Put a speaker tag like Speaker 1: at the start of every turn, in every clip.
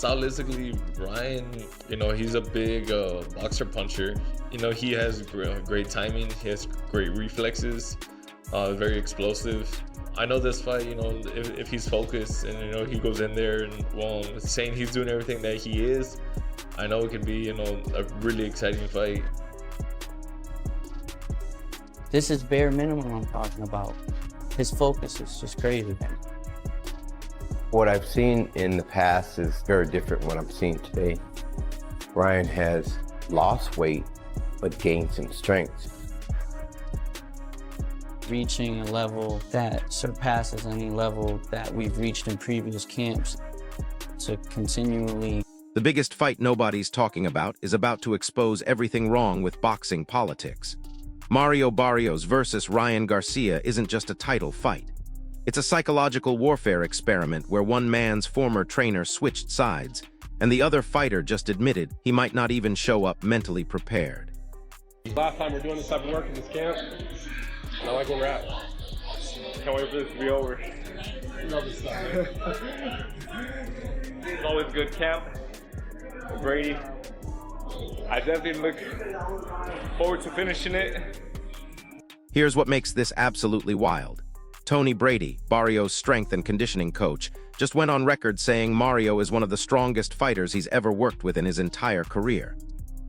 Speaker 1: stylistically, Ryan, he's a big boxer puncher. He has great timing. He has great reflexes, very explosive. I know this fight, if he's focused and, he goes in there and, saying he's doing everything that he is, I know it could be, a really exciting fight.
Speaker 2: This is bare minimum I'm talking about. His focus is just crazy, man.
Speaker 3: What I've seen in the past is very different from what I'm seeing today. Ryan has lost weight, but gained some strength.
Speaker 2: Reaching a level that surpasses any level that we've reached in previous camps. To continually...
Speaker 4: The biggest fight nobody's talking about is about to expose everything wrong with boxing politics. Mario Barrios versus Ryan Garcia isn't just a title fight. It's a psychological warfare experiment where one man's former trainer switched sides, and the other fighter just admitted he might not even show up mentally prepared.
Speaker 5: Last time we're doing this type of work in this camp, I like where we're at. Can't wait for this to be over. Love this stuff. It's always a good camp. Brady, I definitely look forward to finishing it.
Speaker 4: Here's what makes this absolutely wild. Tony Brady, Barrios' strength and conditioning coach, just went on record saying Mario is one of the strongest fighters he's ever worked with in his entire career.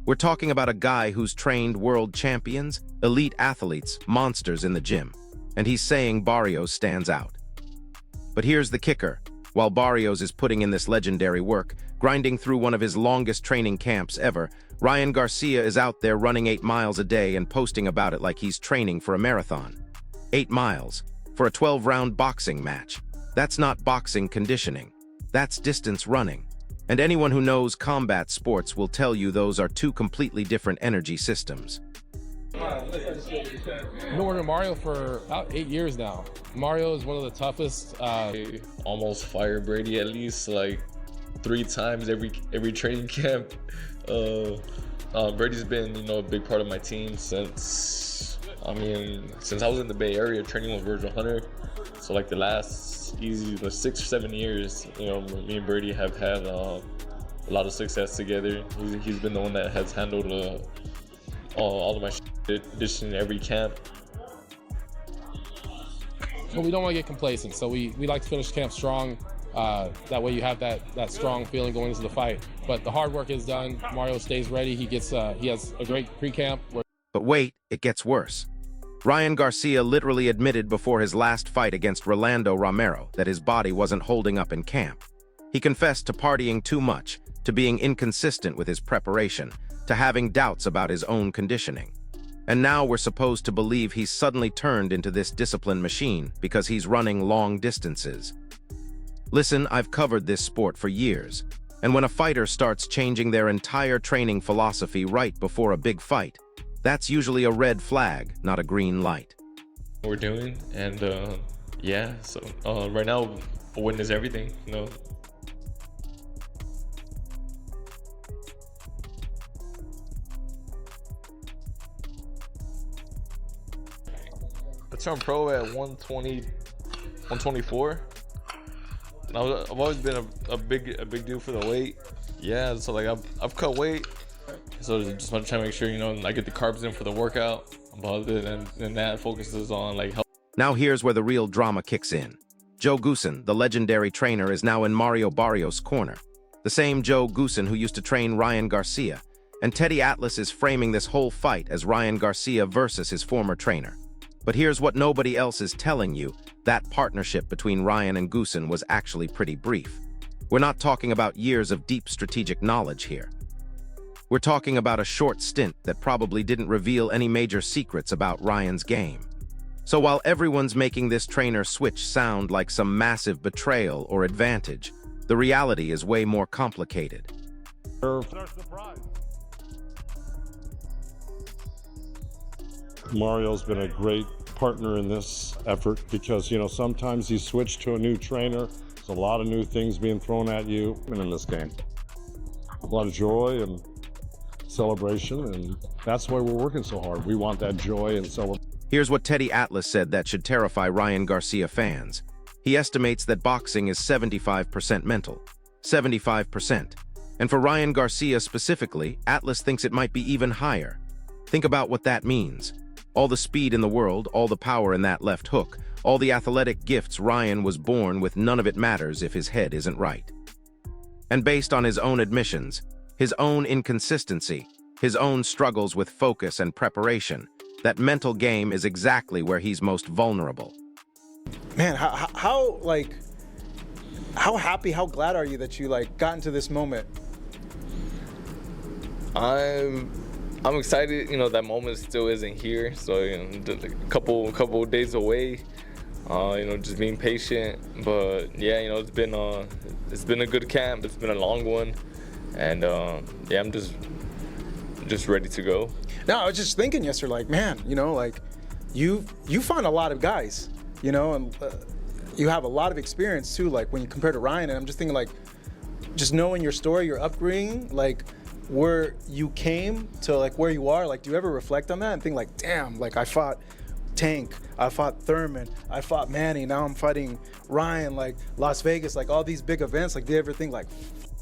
Speaker 4: We're talking about a guy who's trained world champions, elite athletes, monsters in the gym, and he's saying Barrios stands out. But here's the kicker. While Barrios is putting in this legendary work, grinding through one of his longest training camps ever, Ryan Garcia is out there running 8 miles a day and posting about it like he's training for a marathon. 8 miles for a 12-round boxing match. That's not boxing conditioning. That's distance running. And anyone who knows combat sports will tell you those are two completely different energy systems.
Speaker 5: I've been working with Mario for about 8 years now. Mario is one of the toughest.
Speaker 1: I almost fired Brady at least like 3 times every training camp. Brady's been, a big part of my team since I was in the Bay Area training with Virgil Hunter. So like the last 6 or 7 years, me and Brady have had a lot of success together. He's been the one that has handled all of my addition every camp.
Speaker 5: But we don't want to get complacent, so we like to finish camp strong. That way you have that strong feeling going into the fight. But the hard work is done. Mario stays ready. He has a great pre-camp.
Speaker 4: But wait, it gets worse. Ryan Garcia literally admitted before his last fight against Rolando Romero that his body wasn't holding up in camp. He confessed to partying too much, to being inconsistent with his preparation, to having doubts about his own conditioning. And now we're supposed to believe he's suddenly turned into this disciplined machine because he's running long distances. Listen, I've covered this sport for years, and when a fighter starts changing their entire training philosophy right before a big fight, that's usually a red flag, not a green light.
Speaker 1: We're doing, and so right now, a win is everything, I turned pro at 120, 124. And I've always been a big dude for the weight. Yeah, so like I've cut weight. So just want to try to make sure, I get the carbs in for the workout. But and that focuses on like health.
Speaker 4: Now here's where the real drama kicks in. Joe Goossen, the legendary trainer, is now in Mario Barrios' corner. The same Joe Goossen who used to train Ryan Garcia. And Teddy Atlas is framing this whole fight as Ryan Garcia versus his former trainer. But here's what nobody else is telling you. That partnership between Ryan and Goossen was actually pretty brief. We're not talking about years of deep strategic knowledge here. We're talking about a short stint that probably didn't reveal any major secrets about Ryan's game. So while everyone's making this trainer switch sound like some massive betrayal or advantage, the reality is way more complicated.
Speaker 6: Mario's been a great partner in this effort because, sometimes you switch to a new trainer. There's a lot of new things being thrown at you in this game. A lot of joy and celebration, and that's why we're working so hard. We want that joy and celebration.
Speaker 4: Here's what Teddy Atlas said that should terrify Ryan Garcia fans. He estimates that boxing is 75% mental. 75%. And for Ryan Garcia specifically, Atlas thinks it might be even higher. Think about what that means. All the speed in the world, all the power in that left hook, all the athletic gifts Ryan was born with, none of it matters if his head isn't right. And based on his own admissions, his own inconsistency, his own struggles with focus and preparation, that mental game is exactly where he's most vulnerable.
Speaker 7: Man, how happy, how glad are you that you got into this moment?
Speaker 1: I'm excited. That moment still isn't here. So a couple days away. Just being patient. But yeah, it's been a good camp. It's been a long one, and yeah, I'm just ready to go.
Speaker 7: No, I was just thinking yesterday, man, you find a lot of guys, and you have a lot of experience too, when you compare to Ryan. And I'm just thinking, just knowing your story, your upbringing, where you came to where you are, do you ever reflect on that and think damn, I fought Tank, I fought Thurman, I fought Manny, now I'm fighting Ryan, Las Vegas, all these big events, do you ever think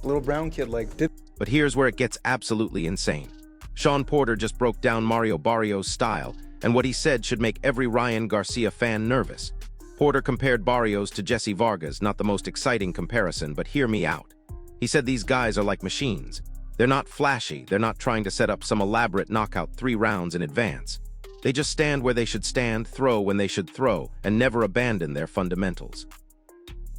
Speaker 7: little brown kid did?
Speaker 4: But here's where it gets absolutely insane. Sean Porter just broke down Mario Barrios' style, and what he said should make every Ryan Garcia fan nervous. Porter compared Barrios to Jesse Vargas, not the most exciting comparison, but hear me out. He said these guys are like machines. They're not flashy, they're not trying to set up some elaborate knockout 3 rounds in advance. They just stand where they should stand, throw when they should throw, and never abandon their fundamentals.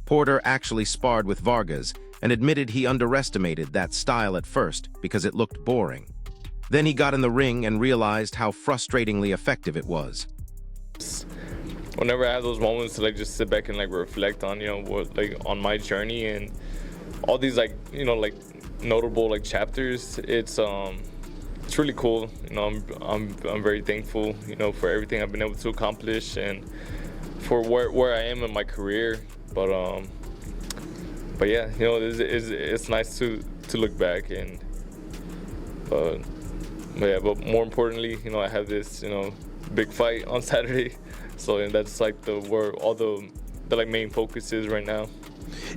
Speaker 4: Porter actually sparred with Vargas and admitted he underestimated that style at first because it looked boring. Then he got in the ring and realized how frustratingly effective it was.
Speaker 1: Whenever I have those moments to just sit back and reflect on what on my journey and all these notable chapters, it's really cool. I'm very thankful for everything I've been able to accomplish and for where I am in my career. But yeah, it's nice to look back and but more importantly, I have this big fight on Saturday, so that's where all the main focus is right now.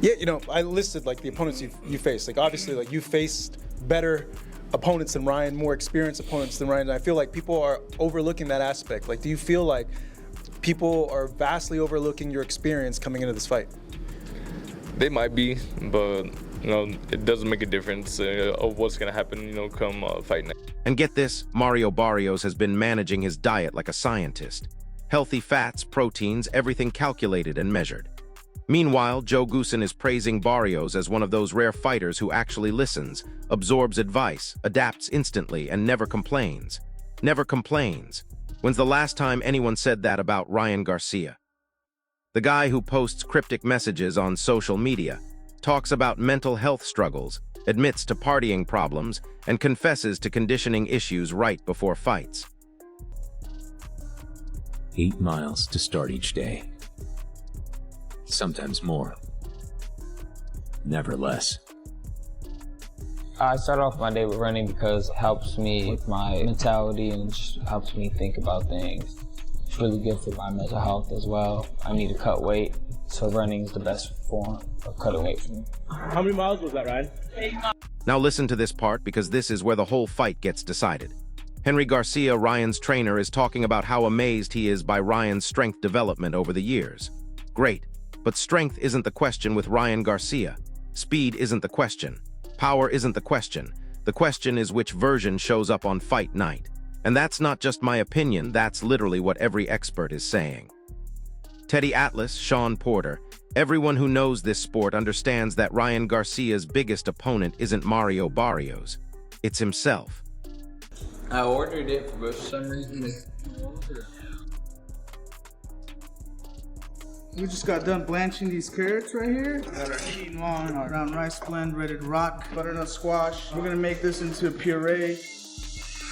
Speaker 7: Yeah, I listed the opponents you faced. Obviously, you faced better opponents than Ryan, more experienced opponents than Ryan. And I feel people are overlooking that aspect. Do you feel people are vastly overlooking your experience coming into this fight?
Speaker 1: They might be, but it doesn't make a difference of what's gonna happen. Come fight night.
Speaker 4: And get this, Mario Barrios has been managing his diet like a scientist. Healthy fats, proteins, everything calculated and measured. Meanwhile, Joe Goosen is praising Barrios as one of those rare fighters who actually listens, absorbs advice, adapts instantly, and never complains. Never complains. When's the last time anyone said that about Ryan Garcia? The guy who posts cryptic messages on social media, talks about mental health struggles, admits to partying problems, and confesses to conditioning issues right before fights.
Speaker 8: 8 miles to start each day. Sometimes more. Never less.
Speaker 9: I start off my day with running because it helps me with my mentality and just helps me think about things. It's really good for my mental health as well. I need to cut weight, so running is the best form of cutting weight for me.
Speaker 10: How many miles was that, Ryan?
Speaker 4: Now listen to this part because this is where the whole fight gets decided. Henry Garcia, Ryan's trainer, is talking about how amazed he is by Ryan's strength development over the years. Great, but strength isn't the question with Ryan Garcia. Speed isn't the question. Power isn't the question. The question is which version shows up on fight night. And that's not just my opinion, that's literally what every expert is saying. Teddy Atlas, Sean Porter, everyone who knows this sport understands that Ryan Garcia's biggest opponent isn't Mario Barrios. It's himself.
Speaker 9: I ordered it, but for some reason
Speaker 11: We just got done blanching these carrots right here. We got our quinoa and our brown rice blend ready to rock. Butternut squash. We're gonna make this into a puree.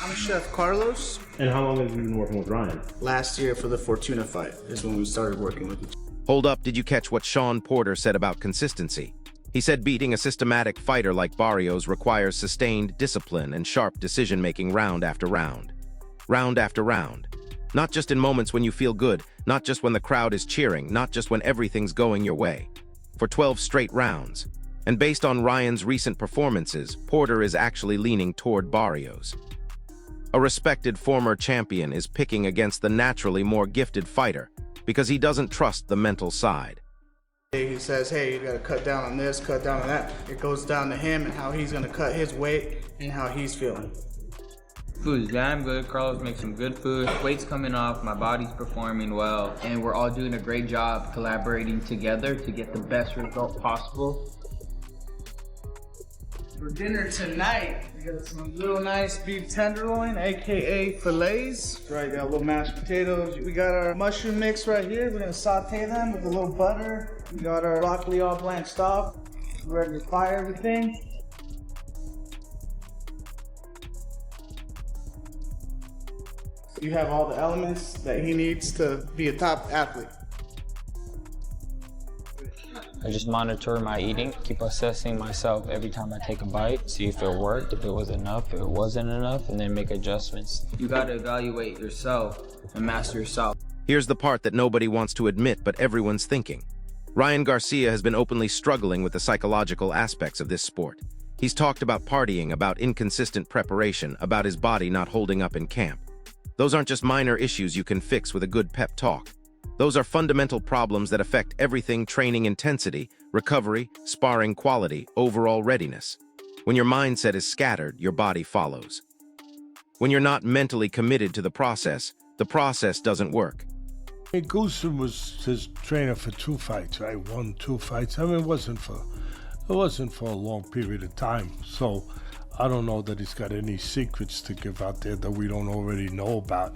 Speaker 11: I'm Chef Carlos.
Speaker 10: And how long have you been working with Ryan?
Speaker 11: Last year for the Fortuna fight is when we started working with each other.
Speaker 4: Hold up, did you catch what Sean Porter said about consistency? He said beating a systematic fighter like Barrios requires sustained discipline and sharp decision-making round after round. Round after round. Not just in moments when you feel good, not just when the crowd is cheering, not just when everything's going your way. For 12 straight rounds. And based on Ryan's recent performances, Porter is actually leaning toward Barrios. A respected former champion is picking against the naturally more gifted fighter because he doesn't trust the mental side.
Speaker 11: He says, hey, you gotta cut down on this, cut down on that. It goes down to him and how he's gonna cut his weight and how he's feeling.
Speaker 9: Food is damn good. Carlos makes some good food. Weight's coming off, my body's performing well, and we're all doing a great job collaborating together to get the best result possible.
Speaker 11: For dinner tonight, we got some little nice beef tenderloin, aka fillets. Right, got a little mashed potatoes. We got our mushroom mix right here. We're gonna saute them with a little butter. We got our broccoli all blanched off. We're ready to fry everything. You have all the elements that he needs to be a top athlete.
Speaker 2: I just monitor my eating, keep assessing myself every time I take a bite, see if it worked, if it was enough, if it wasn't enough, and then make adjustments.
Speaker 9: You gotta evaluate yourself and master yourself.
Speaker 4: Here's the part that nobody wants to admit, but everyone's thinking. Ryan Garcia has been openly struggling with the psychological aspects of this sport. He's talked about partying, about inconsistent preparation, about his body not holding up in camp. Those aren't just minor issues you can fix with a good pep talk. Those are fundamental problems that affect everything: training intensity, recovery, sparring quality, overall readiness. When your mindset is scattered, your body follows. When you're not mentally committed to the process doesn't work.
Speaker 12: Goosen was his trainer for 2 fights, right? Won 2 fights. I mean, it wasn't for a long period of time. So I don't know that he's got any secrets to give out there that we don't already know about.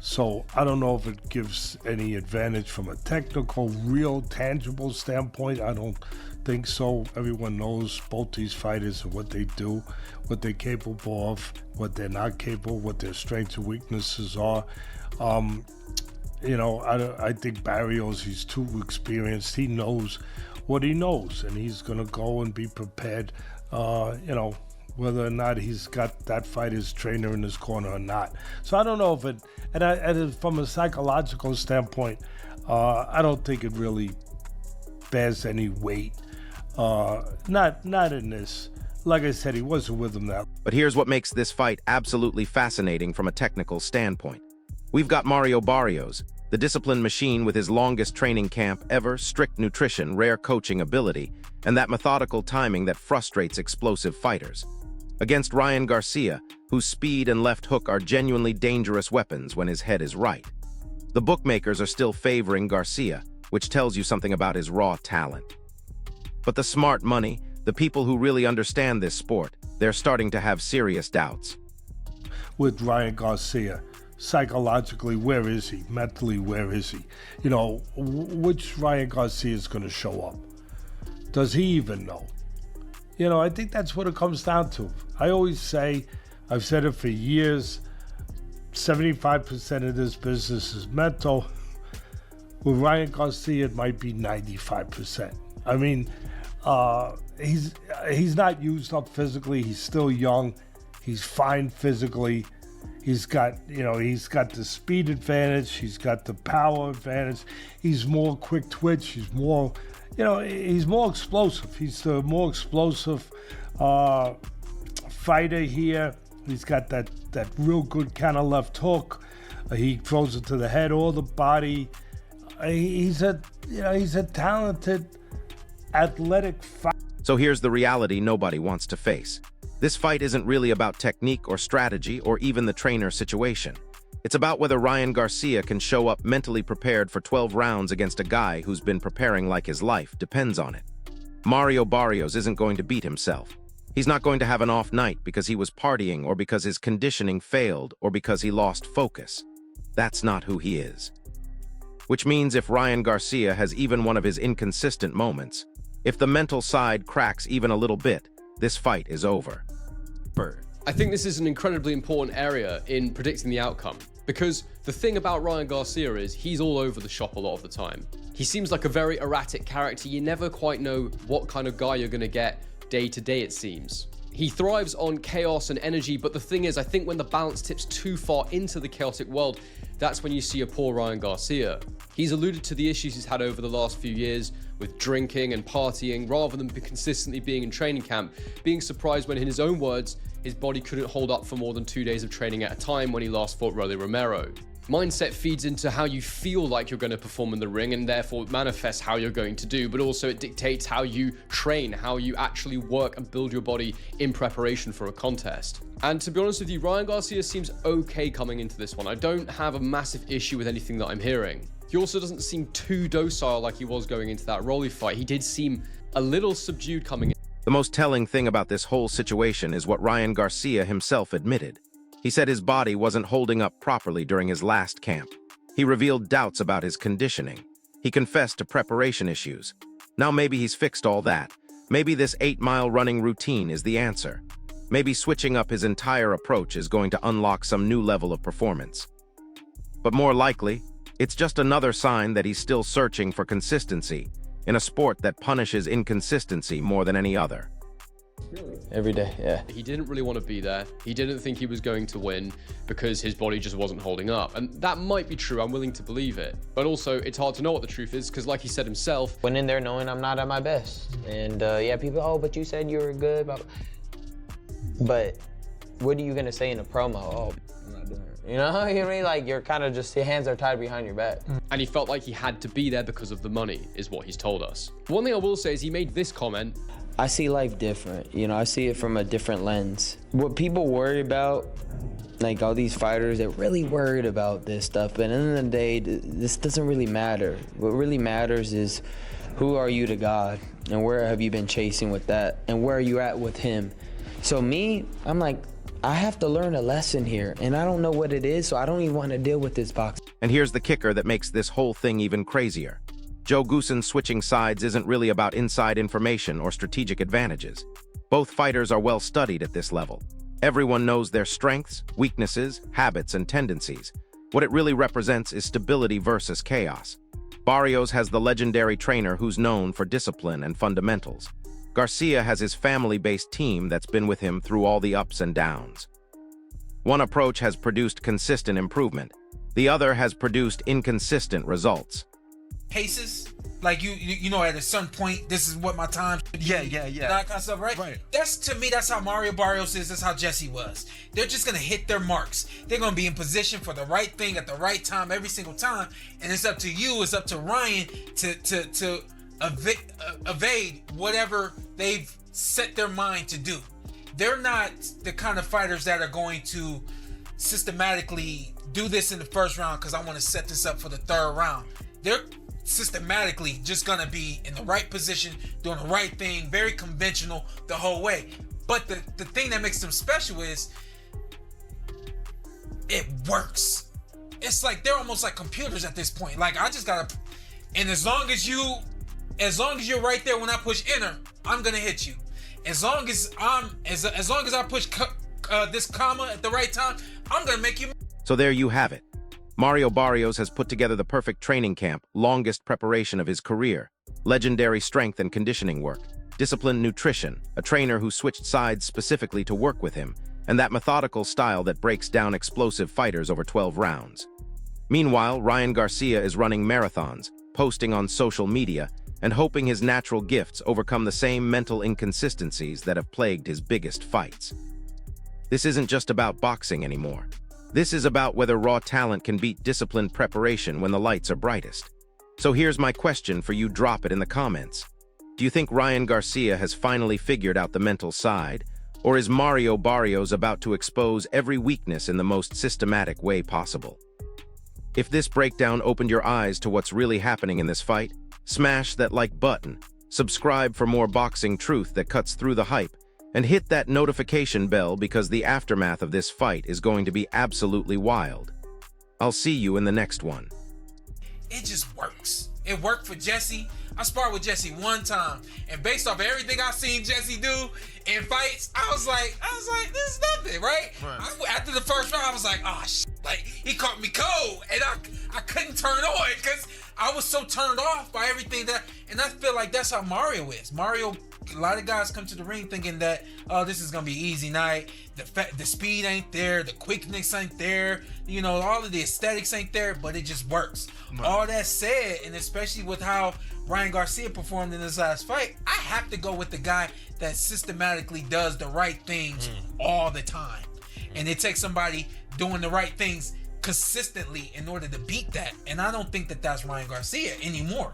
Speaker 12: So I don't know if it gives any advantage from a technical, real, tangible standpoint. I don't think so. Everyone knows both these fighters and what they do, what they're capable of, what they're not capable, what their strengths and weaknesses are. I think Barrios, he's too experienced. He knows what he knows, and he's going to go and be prepared, whether or not he's got that fighter's trainer in his corner or not. So I don't know if it, and from a psychological standpoint, I don't think it really bears any weight. Not in this. Like I said, he wasn't with him that.
Speaker 4: But here's what makes this fight absolutely fascinating from a technical standpoint. We've got Mario Barrios, the disciplined machine with his longest training camp ever, strict nutrition, rare coaching ability, and that methodical timing that frustrates explosive fighters. Against Ryan Garcia, whose speed and left hook are genuinely dangerous weapons when his head is right. The bookmakers are still favoring Garcia, which tells you something about his raw talent. But the smart money, the people who really understand this sport, they're starting to have serious doubts.
Speaker 12: With Ryan Garcia, psychologically, where is he? Mentally, where is he? Which Ryan Garcia is going to show up? Does he even know? I think that's what it comes down to. I always say, I've said it for years, 75% of this business is mental. With Ryan Garcia, it might be 95%. I mean, he's not used up physically. He's still young. He's fine physically. He's got the speed advantage. He's got the power advantage. He's more quick twitch. He's more explosive. He's the more explosive fighter here. He's got that real good kind of left hook. He throws it to the head or the body. He's a talented, athletic fighter.
Speaker 4: So here's the reality nobody wants to face. This fight isn't really about technique or strategy or even the trainer situation. It's about whether Ryan Garcia can show up mentally prepared for 12 rounds against a guy who's been preparing like his life depends on it. Mario Barrios isn't going to beat himself. He's not going to have an off night because he was partying or because his conditioning failed or because he lost focus. That's not who he is. Which means if Ryan Garcia has even one of his inconsistent moments, if the mental side cracks even a little bit, this fight is over.
Speaker 13: I think this is an incredibly important area in predicting the outcome, because the thing about Ryan Garcia is he's all over the shop a lot of the time. He seems like a very erratic character. You never quite know what kind of guy you're going to get day to day, it seems. He thrives on chaos and energy, but the thing is, I think when the balance tips too far into the chaotic world, that's when you see a poor Ryan Garcia. He's alluded to the issues he's had over the last few years with drinking and partying, rather than consistently being in training camp, being surprised when, in his own words, his body couldn't hold up for more than 2 days of training at a time when he last fought Rolly Romero. Mindset feeds into how you feel like you're going to perform in the ring, and therefore manifests how you're going to do, but also it dictates how you train, how you actually work and build your body in preparation for a contest. And to be honest with you, Ryan Garcia seems okay coming into this one. I don't have a massive issue with anything that I'm hearing. He also doesn't seem too docile like he was going into that Rolly fight. He did seem a little subdued coming in.
Speaker 4: The most telling thing about this whole situation is what Ryan Garcia himself admitted. He said his body wasn't holding up properly during his last camp. He revealed doubts about his conditioning. He confessed to preparation issues. Now maybe he's fixed all that. Maybe this 8-mile running routine is the answer. Maybe switching up his entire approach is going to unlock some new level of performance. But more likely, it's just another sign that he's still searching for consistency in a sport that punishes inconsistency more than any other.
Speaker 9: Every day, yeah.
Speaker 13: He didn't really want to be there. He didn't think he was going to win because his body just wasn't holding up. And that might be true. I'm willing to believe it. But also, it's hard to know what the truth is because, like he said himself,
Speaker 9: went in there knowing I'm not at my best. And yeah, people, oh, but you said you were good. But what are you going to say in a promo? Oh, I'm not doing it. You know what I mean? Like, you're kind of just, your hands are tied behind your back.
Speaker 13: And he felt like he had to be there because of the money, is what he's told us. One thing I will say is he made this comment.
Speaker 9: I see life different, you know, I see it from a different lens. What people worry about, like all these fighters, they're really worried about this stuff, but at the end of the day, this doesn't really matter. What really matters is who are you to God, and where have you been chasing with that, and where are you at with him? So me, I'm like, I have to learn a lesson here, and I don't know what it is, so I don't even want to deal with this box.
Speaker 4: And here's the kicker that makes this whole thing even crazier. Joe Goossen switching sides isn't really about inside information or strategic advantages. Both fighters are well studied at this level. Everyone knows their strengths, weaknesses, habits, and tendencies. What it really represents is stability versus chaos. Barrios has the legendary trainer who's known for discipline and fundamentals. Garcia has his family-based team that's been with him through all the ups and downs. One approach has produced consistent improvement. The other has produced inconsistent results.
Speaker 14: Paces, like you know, at a certain point, this is what my time should be. Yeah. That kind of stuff, right? That's, to me, that's how Mario Barrios is. That's how Jesse was. They're just gonna hit their marks. They're gonna be in position for the right thing at the right time every single time, and it's up to you. It's up to Ryan to evade whatever they've set their mind to do. They're not the kind of fighters that are going to systematically do this in the first round because I want to set this up for the third round. They're systematically just gonna be in the right position, doing the right thing, very conventional the whole way. But the thing that makes them special is it works. It's like they're almost like computers at this point. Like, I just gotta, and as long as you're right there when I push enter, I'm gonna hit you. As long as I push this comma at the right time, I'm gonna make you.
Speaker 4: So there you have it. Mario Barrios has put together the perfect training camp, longest preparation of his career, legendary strength and conditioning work, disciplined nutrition, a trainer who switched sides specifically to work with him, and that methodical style that breaks down explosive fighters over 12 rounds. Meanwhile, Ryan Garcia is running marathons, posting on social media, and hoping his natural gifts overcome the same mental inconsistencies that have plagued his biggest fights. This isn't just about boxing anymore. This is about whether raw talent can beat disciplined preparation when the lights are brightest. So here's my question for you, drop it in the comments. Do you think Ryan Garcia has finally figured out the mental side, or is Mario Barrios about to expose every weakness in the most systematic way possible? If this breakdown opened your eyes to what's really happening in this fight, smash that like button, subscribe for more boxing truth that cuts through the hype, and hit that notification bell because the aftermath of this fight is going to be absolutely wild. I'll see you in the next one.
Speaker 14: It just works. It worked for Jesse. I sparred with Jesse one time, and based off everything I've seen Jesse do in fights, I was like, this is nothing, right? After the first round, I was like, oh shit, like he caught me cold, and I couldn't turn on because I was so turned off by everything and I feel like that's how Mario is. Mario, a lot of guys come to the ring thinking that, oh, this is gonna be an easy night. The speed ain't there, the quickness ain't there, you know, all of the aesthetics ain't there, but it just works. All that said, and especially with how Ryan Garcia performed in his last fight, I have to go with the guy that systematically does the right things all the time. And it takes somebody doing the right things consistently in order to beat that. And I don't think that that's Ryan Garcia anymore.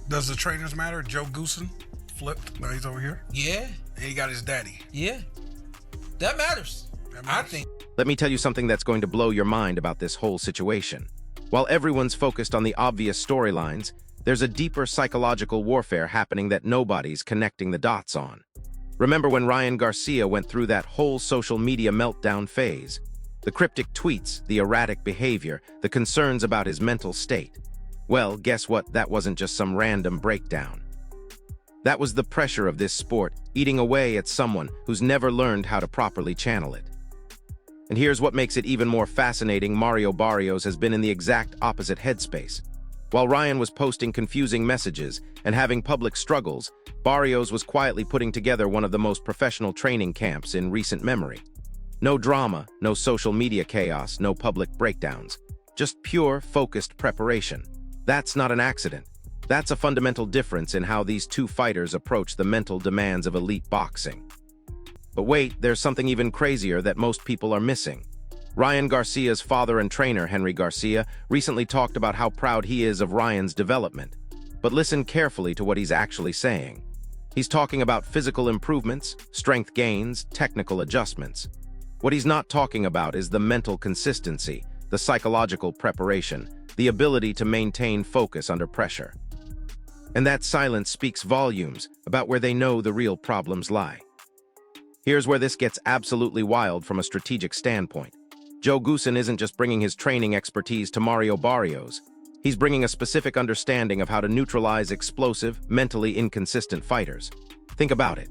Speaker 15: Does the trainers matter? Joe Goosen flipped. Now he's over here.
Speaker 14: Yeah.
Speaker 15: And he got his daddy.
Speaker 14: Yeah. That matters. I think.
Speaker 4: Let me tell you something that's going to blow your mind about this whole situation. While everyone's focused on the obvious storylines, there's a deeper psychological warfare happening that nobody's connecting the dots on. Remember when Ryan Garcia went through that whole social media meltdown phase? The cryptic tweets, the erratic behavior, the concerns about his mental state. Well, guess what? That wasn't just some random breakdown. That was the pressure of this sport eating away at someone who's never learned how to properly channel it. And here's what makes it even more fascinating: Mario Barrios has been in the exact opposite headspace. While Ryan was posting confusing messages and having public struggles, Barrios was quietly putting together one of the most professional training camps in recent memory. No drama, no social media chaos, no public breakdowns. Just pure, focused preparation. That's not an accident. That's a fundamental difference in how these two fighters approach the mental demands of elite boxing. But wait, there's something even crazier that most people are missing. Ryan Garcia's father and trainer, Henry Garcia, recently talked about how proud he is of Ryan's development. But listen carefully to what he's actually saying. He's talking about physical improvements, strength gains, technical adjustments. What he's not talking about is the mental consistency, the psychological preparation, the ability to maintain focus under pressure. And that silence speaks volumes about where they know the real problems lie. Here's where this gets absolutely wild from a strategic standpoint. Joe Goosen isn't just bringing his training expertise to Mario Barrios. He's bringing a specific understanding of how to neutralize explosive, mentally inconsistent fighters. Think about it.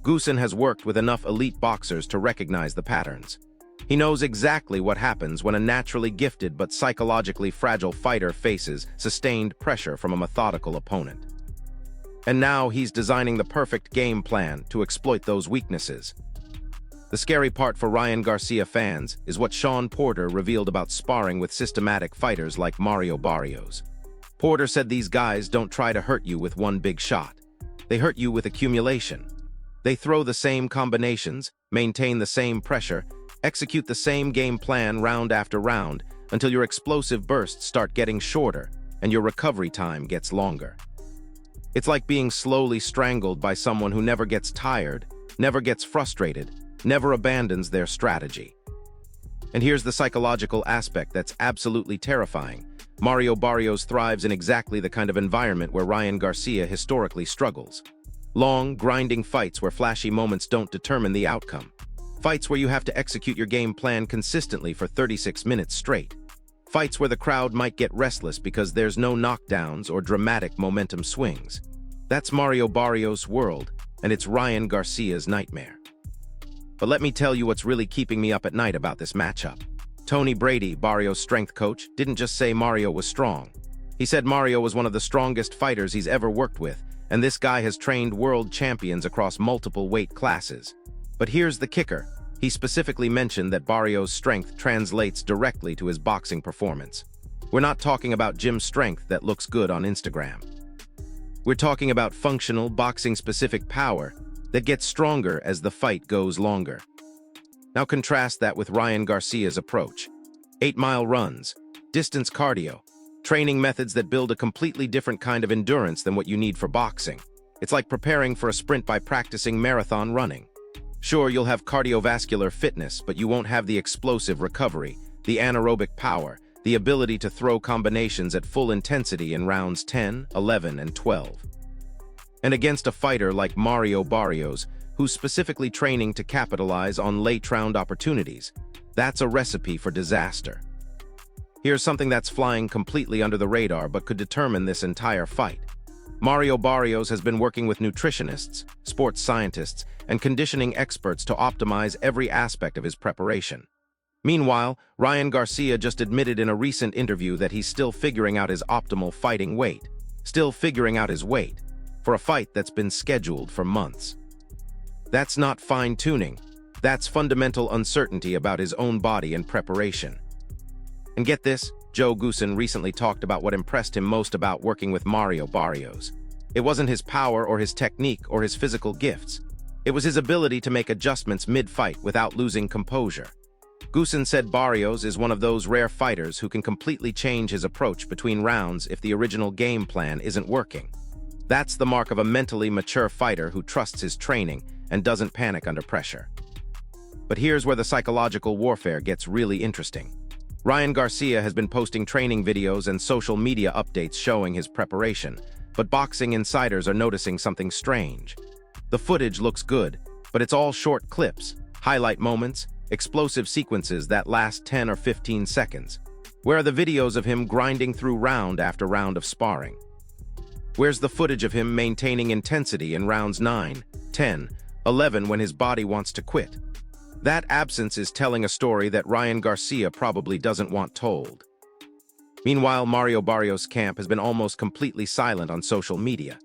Speaker 4: Goosen has worked with enough elite boxers to recognize the patterns. He knows exactly what happens when a naturally gifted but psychologically fragile fighter faces sustained pressure from a methodical opponent. And now he's designing the perfect game plan to exploit those weaknesses. The scary part for Ryan Garcia fans is what Sean Porter revealed about sparring with systematic fighters like Mario Barrios. Porter said these guys don't try to hurt you with one big shot. They hurt you with accumulation. They throw the same combinations, maintain the same pressure, execute the same game plan round after round until your explosive bursts start getting shorter and your recovery time gets longer. It's like being slowly strangled by someone who never gets tired, never gets frustrated, never abandons their strategy. And here's the psychological aspect that's absolutely terrifying. Mario Barrios thrives in exactly the kind of environment where Ryan Garcia historically struggles. Long, grinding fights where flashy moments don't determine the outcome. Fights where you have to execute your game plan consistently for 36 minutes straight. Fights where the crowd might get restless because there's no knockdowns or dramatic momentum swings. That's Mario Barrios' world, and it's Ryan Garcia's nightmare. But let me tell you what's really keeping me up at night about this matchup. Tony Brady, Barrios' strength coach, didn't just say Mario was strong. He said Mario was one of the strongest fighters he's ever worked with, and this guy has trained world champions across multiple weight classes. But here's the kicker. He specifically mentioned that Barrios' strength translates directly to his boxing performance. We're not talking about gym strength that looks good on Instagram. We're talking about functional, boxing-specific power that gets stronger as the fight goes longer. Now contrast that with Ryan Garcia's approach. 8-mile runs, distance cardio, training methods that build a completely different kind of endurance than what you need for boxing. It's like preparing for a sprint by practicing marathon running. Sure, you'll have cardiovascular fitness, but you won't have the explosive recovery, the anaerobic power, the ability to throw combinations at full intensity in rounds 10, 11, and 12. And against a fighter like Mario Barrios, who's specifically training to capitalize on late-round opportunities, that's a recipe for disaster. Here's something that's flying completely under the radar but could determine this entire fight. Mario Barrios has been working with nutritionists, sports scientists, and conditioning experts to optimize every aspect of his preparation. Meanwhile, Ryan Garcia just admitted in a recent interview that he's still figuring out his optimal fighting weight, still figuring out his weight, for a fight that's been scheduled for months. That's not fine-tuning, that's fundamental uncertainty about his own body and preparation. And get this, Joe Goosen recently talked about what impressed him most about working with Mario Barrios. It wasn't his power or his technique or his physical gifts. It was his ability to make adjustments mid-fight without losing composure. Goosen said Barrios is one of those rare fighters who can completely change his approach between rounds if the original game plan isn't working. That's the mark of a mentally mature fighter who trusts his training and doesn't panic under pressure. But here's where the psychological warfare gets really interesting. Ryan Garcia has been posting training videos and social media updates showing his preparation, but boxing insiders are noticing something strange. The footage looks good, but it's all short clips, highlight moments, explosive sequences that last 10 or 15 seconds. Where are the videos of him grinding through round after round of sparring? Where's the footage of him maintaining intensity in rounds 9, 10, 11 when his body wants to quit? That absence is telling a story that Ryan Garcia probably doesn't want told. Meanwhile, Mario Barrios' camp has been almost completely silent on social media.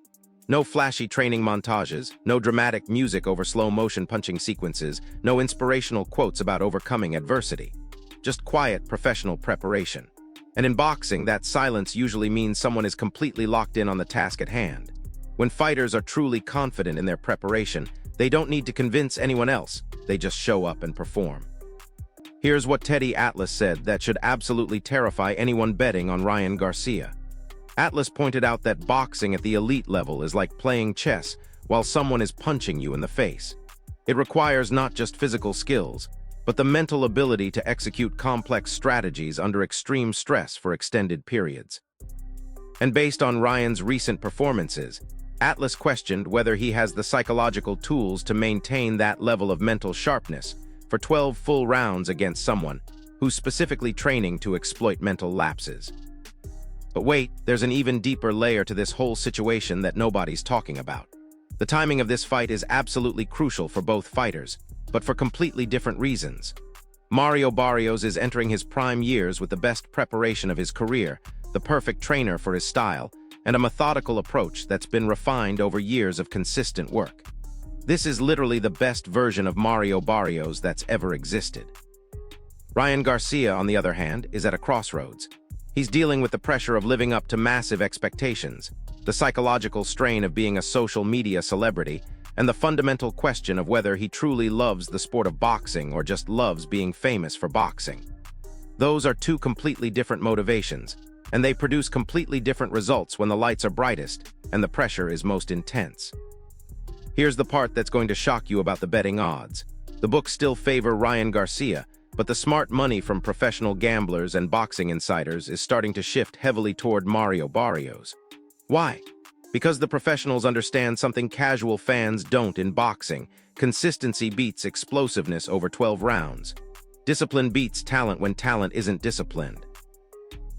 Speaker 4: No flashy training montages, no dramatic music over slow-motion punching sequences, no inspirational quotes about overcoming adversity. Just quiet, professional preparation. And in boxing, that silence usually means someone is completely locked in on the task at hand. When fighters are truly confident in their preparation, they don't need to convince anyone else, they just show up and perform. Here's what Teddy Atlas said that should absolutely terrify anyone betting on Ryan Garcia. Atlas pointed out that boxing at the elite level is like playing chess while someone is punching you in the face. It requires not just physical skills, but the mental ability to execute complex strategies under extreme stress for extended periods. And based on Ryan's recent performances, Atlas questioned whether he has the psychological tools to maintain that level of mental sharpness for 12 full rounds against someone who's specifically training to exploit mental lapses. But wait, there's an even deeper layer to this whole situation that nobody's talking about. The timing of this fight is absolutely crucial for both fighters, but for completely different reasons. Mario Barrios is entering his prime years with the best preparation of his career, the perfect trainer for his style, and a methodical approach that's been refined over years of consistent work. This is literally the best version of Mario Barrios that's ever existed. Ryan Garcia, on the other hand, is at a crossroads. He's dealing with the pressure of living up to massive expectations, the psychological strain of being a social media celebrity, and the fundamental question of whether he truly loves the sport of boxing or just loves being famous for boxing. Those are two completely different motivations, and they produce completely different results when the lights are brightest and the pressure is most intense. Here's the part that's going to shock you about the betting odds. The books still favor Ryan Garcia, but the smart money from professional gamblers and boxing insiders is starting to shift heavily toward Mario Barrios. Why? Because the professionals understand something casual fans don't in boxing. Consistency beats explosiveness over 12 rounds. Discipline beats talent when talent isn't disciplined.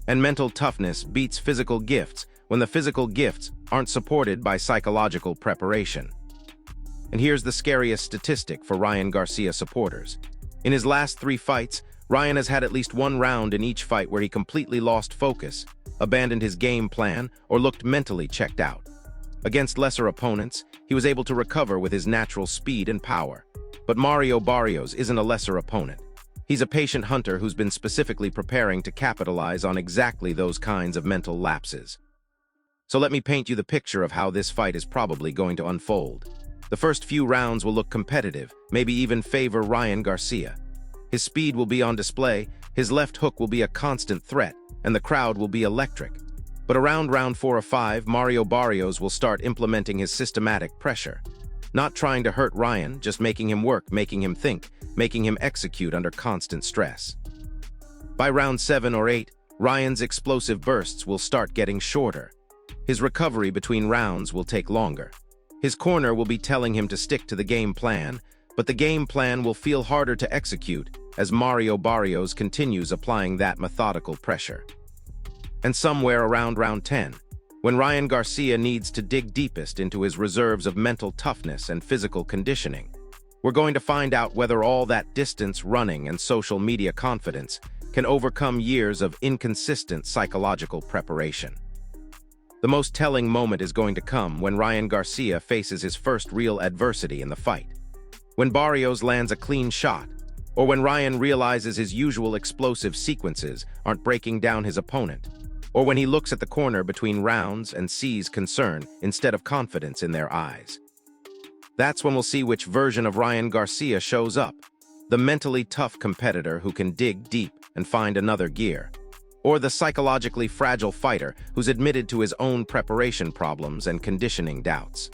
Speaker 4: And mental toughness beats physical gifts when the physical gifts aren't supported by psychological preparation. And here's the scariest statistic for Ryan Garcia supporters. In his last 3 fights, Ryan has had at least one round in each fight where he completely lost focus, abandoned his game plan, or looked mentally checked out. Against lesser opponents, he was able to recover with his natural speed and power. But Mario Barrios isn't a lesser opponent. He's a patient hunter who's been specifically preparing to capitalize on exactly those kinds of mental lapses. So let me paint you the picture of how this fight is probably going to unfold. The first few rounds will look competitive, maybe even favor Ryan Garcia. His speed will be on display, his left hook will be a constant threat, and the crowd will be electric. But around round 4 or 5, Mario Barrios will start implementing his systematic pressure. Not trying to hurt Ryan, just making him work, making him think, making him execute under constant stress. By round 7 or 8, Ryan's explosive bursts will start getting shorter. His recovery between rounds will take longer. His corner will be telling him to stick to the game plan, but the game plan will feel harder to execute as Mario Barrios continues applying that methodical pressure. And somewhere around round 10, when Ryan Garcia needs to dig deepest into his reserves of mental toughness and physical conditioning, we're going to find out whether all that distance running and social media confidence can overcome years of inconsistent psychological preparation. The most telling moment is going to come when Ryan Garcia faces his first real adversity in the fight. When Barrios lands a clean shot, Or when Ryan realizes his usual explosive sequences aren't breaking down his opponent. Or when he looks at the corner between rounds and sees concern instead of confidence in their eyes. That's when we'll see which version of Ryan Garcia shows up. The mentally tough competitor who can dig deep and find another gear. Or the psychologically fragile fighter who's admitted to his own preparation problems and conditioning doubts.